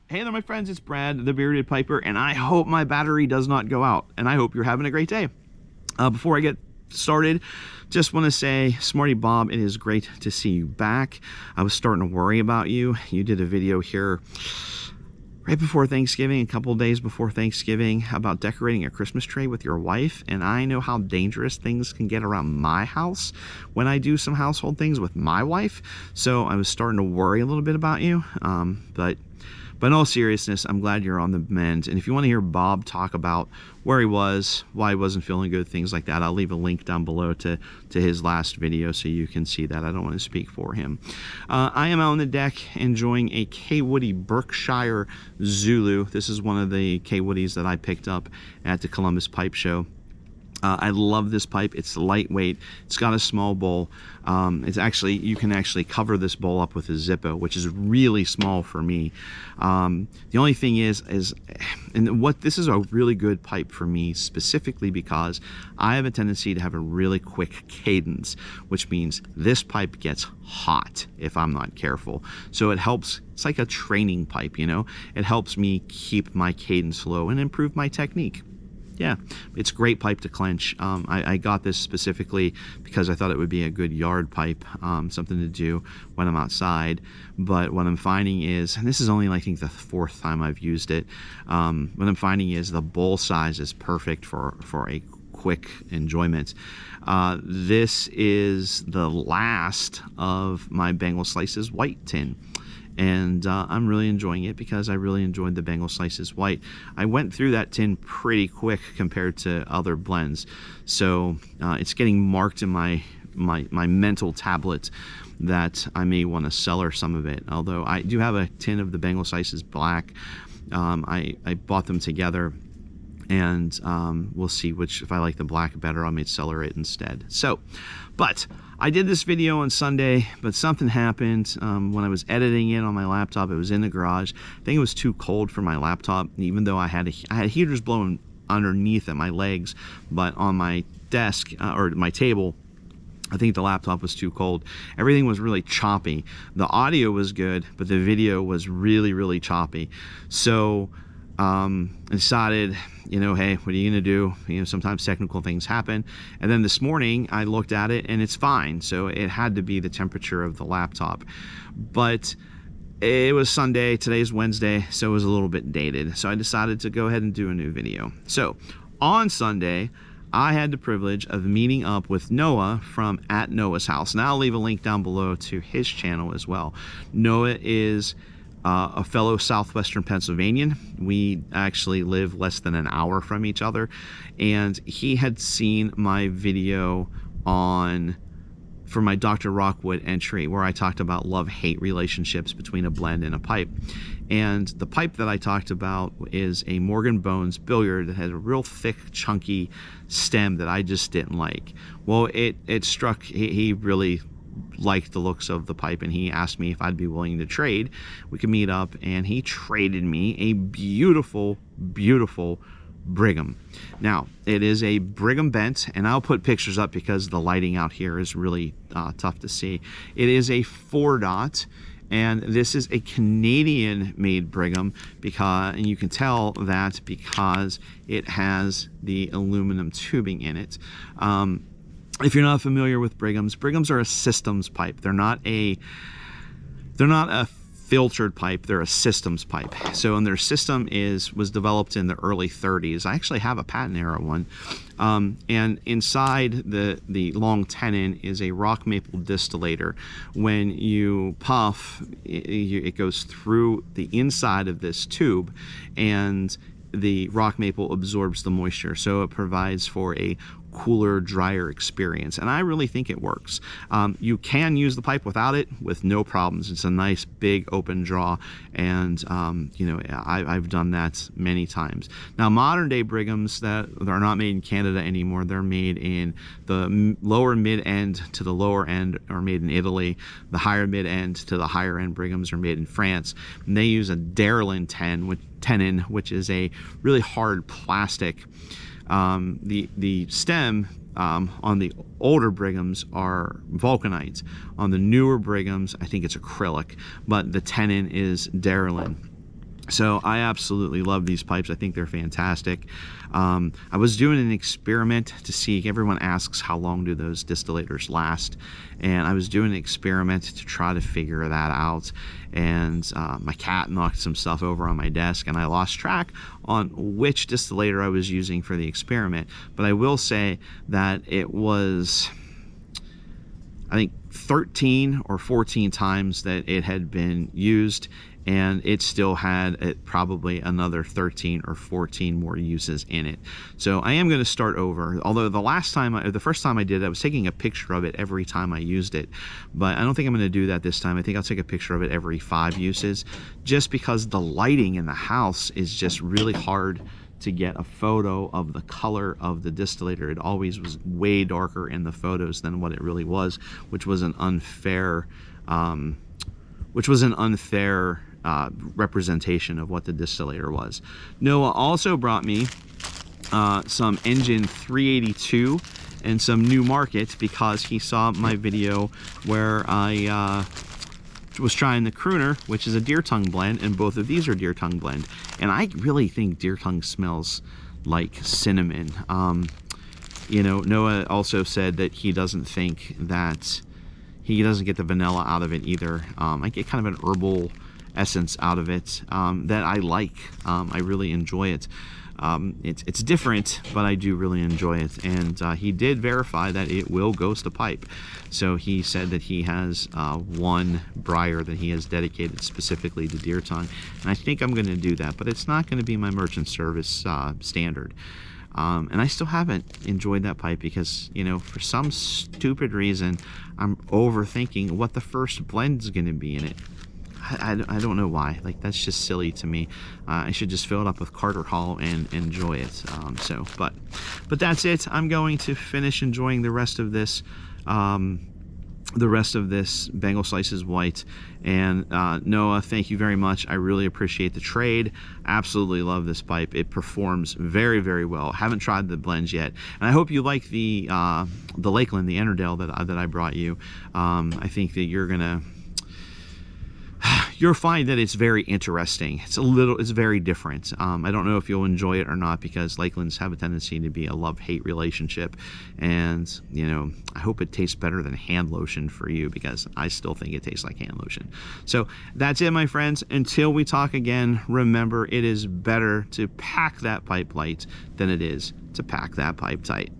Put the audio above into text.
Hey there, my friends, it's Brad, the Bearded Piper, and I hope my battery does not go out, and I hope you're having a great day. Before I get started, just want to say, Smarty Bob, it is great to see you back. I was starting to worry about you. You did a video here right before Thanksgiving, a couple of days before Thanksgiving, about decorating a Christmas tree with your wife, and I know how dangerous things can get around my house when I do some household things with my wife, so I was starting to worry a little bit about you, but in all seriousness, I'm glad you're on the mend. And if you want to hear Bob talk about where he was, why he wasn't feeling good, things like that, I'll leave a link down below to his last video so you can see that. I don't want to speak for him. I am out on the deck enjoying a Kay Woody Berkshire Zulu. This is one of the Kay Woodies that I picked up at the Columbus Pipe Show. I love this pipe. It's lightweight. It's got a small bowl. You can actually cover this bowl up with a Zippo, which is really small for me. The only thing is this is a really good pipe for me, specifically because I have a tendency to have a really quick cadence, which means this pipe gets hot if I'm not careful. So it helps. It's like a training pipe, you know? It helps me keep my cadence low and improve my technique. Yeah, it's a great pipe to clench. I got this specifically because I thought it would be a good yard pipe, something to do when I'm outside. But what I'm finding is, and this is only, I think, the 4th time I've used it, what I'm finding is the bowl size is perfect for a quick enjoyment. This is the last of my Bengal Slices white tin. And I'm really enjoying it because I really enjoyed the Bengal Slices white. I went through that tin pretty quick compared to other blends, so it's getting marked in my mental tablet that I may want to cellar some of it. Although I do have a tin of the Bengal Slices black. I bought them together, and we'll see if I like the black better, I may cellar it instead. So, but I did this video on Sunday, but something happened when I was editing it on my laptop. It was in the garage. I think it was too cold for my laptop, even though I had heaters blowing underneath at my legs, but on my desk or my table, I think the laptop was too cold. Everything was really choppy. The audio was good, but the video was really, really choppy. So I decided, hey, what are you gonna do? Sometimes technical things happen. And then this morning I looked at it and it's fine. So it had to be the temperature of the laptop. But it was Sunday, today's Wednesday, so it was a little bit dated. So I decided to go ahead and do a new video. So on Sunday, I had the privilege of meeting up with Noah from At Noah's House. And I'll leave a link down below to his channel as well. Noah is a fellow Southwestern Pennsylvanian. We actually live less than an hour from each other, and he had seen my video for my Dr. Rockwood entry where I talked about love-hate relationships between a blend and a pipe. And the pipe that I talked about is a Morgan Bones Billiard that has a real thick, chunky stem that I just didn't like. Well, it struck, he really liked the looks of the pipe, and he asked me if I'd be willing to trade. We could meet up, and he traded me a beautiful, beautiful Brigham. Now, it is a Brigham bent, and I'll put pictures up because the lighting out here is really tough to see. It is a 4-dot, and this is a Canadian-made Brigham, and you can tell that because it has the aluminum tubing in it. If you're not familiar with Brighams are a systems pipe. They're not a filtered pipe, they're a systems pipe. So, and their system was developed in the early 30s. I actually have a patent era one. And inside the long tenon is a rock maple distillator. When you puff, it goes through the inside of this tube, and the rock maple absorbs the moisture, so it provides for a cooler, drier experience, and I really think it works. You can use the pipe without it with no problems. It's a nice big open draw, and I've done that many times. Now, modern day Brighams that are not made in Canada anymore, they're made in the lower mid end to the lower end are made in Italy. The higher mid end to the higher end Brighams are made in France, and they use a Darlin tenon, which is a really hard plastic. The stem on the older Brighams are vulcanite. On the newer Brighams, I think it's acrylic, but the tenon is Darolin. So I absolutely love these pipes. I think they're fantastic. I was doing an experiment to see, everyone asks how long do those distillators last, and I was doing an experiment to try to figure that out, and my cat knocked some stuff over on my desk and I lost track on which distillator I was using for the experiment. But I will say that it was, I think, 13 or 14 times that it had been used, and it still had probably another 13 or 14 more uses in it. So I am going to start over. Although the first time I did it, I was taking a picture of it every time I used it, but I don't think I'm going to do that this time. I think I'll take a picture of it every 5 uses, just because the lighting in the house is just really hard to get a photo of the color of the distillator. It always was way darker in the photos than what it really was, which was an unfair representation of what the distillator was. Noah also brought me some Engine 382 and some New Market, because he saw my video where I was trying the Crooner, which is a deer tongue blend, and both of these are deer tongue blend. And I really think deer tongue smells like cinnamon. You know, Noah also said that he doesn't think that, he doesn't get the vanilla out of it either. I get kind of an herbal essence out of it that I like. I really enjoy it. It's different, but I do really enjoy it. And he did verify that it will ghost a pipe. So he said that he has one briar that he has dedicated specifically to deer tongue. And I think I'm going to do that, but it's not going to be my merchant service standard. And I still haven't enjoyed that pipe because, you know, for some stupid reason, I'm overthinking what the first blend is going to be in it. I don't know why. Like, that's just silly to me. I should just fill it up with Carter Hall and enjoy it. But that's it. I'm going to finish enjoying the rest of this. Bengal Slices White. And Noah, thank you very much. I really appreciate the trade. Absolutely love this pipe. It performs very, very well. Haven't tried the blends yet, and I hope you like the Lakeland, the Ennerdale that I brought you. I think that you'll find that it's very interesting. It's very different. I don't know if you'll enjoy it or not, because Lakelands have a tendency to be a love-hate relationship. And, you know, I hope it tastes better than hand lotion for you, because I still think it tastes like hand lotion. So that's it, my friends. Until we talk again, remember, it is better to pack that pipe light than it is to pack that pipe tight.